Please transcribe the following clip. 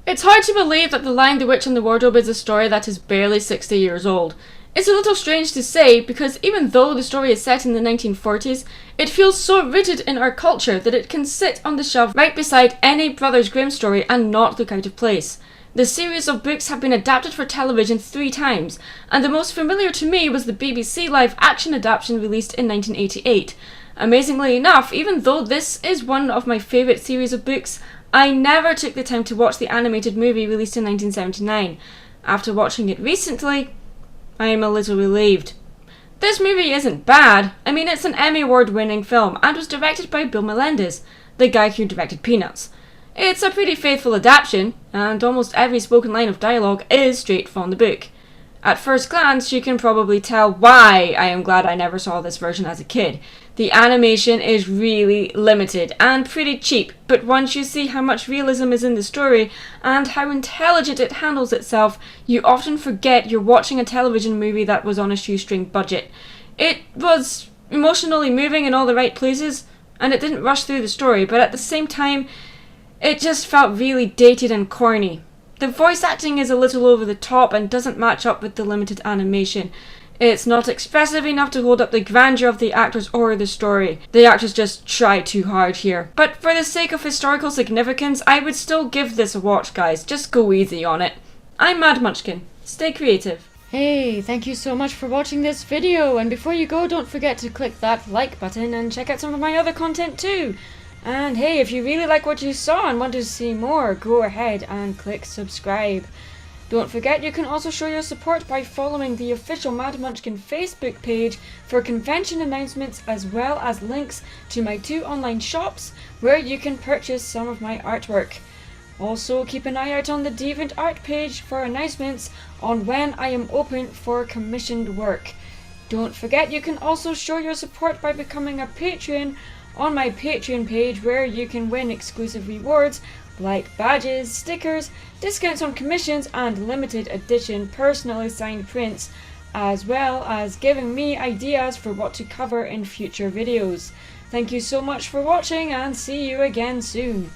It's hard to believe that The Lion, the Witch and the Wardrobe is a story that is barely 60 years old. It's a little strange to say because even though the story is set in the 1940s, it feels so rooted in our culture that it can sit on the shelf right beside any Brothers Grimm story and not look out of place. The series of books have been adapted for television 3 times, and the most familiar to me was the BBC live-action adaptation released in 1988. Amazingly enough, even though this is one of my favourite series of books, I never took the time to watch the animated movie released in 1979. After watching it recently, I am a little relieved. This movie isn't bad. I mean, it's an Emmy Award-winning film and was directed by Bill Melendez, the guy who directed Peanuts. It's a pretty faithful adaptation, and almost every spoken line of dialogue is straight from the book. At first glance, you can probably tell why I am glad I never saw this version as a kid. The animation is really limited and pretty cheap, but once you see how much realism is in the story and how intelligent it handles itself, you often forget you're watching a television movie that was on a shoestring budget. It was emotionally moving in all the right places, and it didn't rush through the story, but at the same time, it just felt really dated and corny. The voice acting is a little over the top and doesn't match up with the limited animation. It's not expressive enough to hold up the grandeur of the actors or the story. The actors just try too hard here. But for the sake of historical significance, I would still give this a watch, guys. Just go easy on it. I'm Mad Munchkin. Stay creative. Hey, thank you so much for watching this video, and before you go, don't forget to click that like button and check out some of my other content too. And hey, if you really like what you saw and want to see more, go ahead and click subscribe. Don't forget you can also show your support by following the official Mad Munchkin Facebook page for convention announcements, as well as links to my 2 online shops where you can purchase some of my artwork. Also keep an eye out on the DeviantArt page for announcements on when I am open for commissioned work. Don't forget you can also show your support by becoming a Patreon on my Patreon page, where you can win exclusive rewards like badges, stickers, discounts on commissions, and limited edition personally signed prints, as well as giving me ideas for what to cover in future videos. Thank you so much for watching, and see you again soon.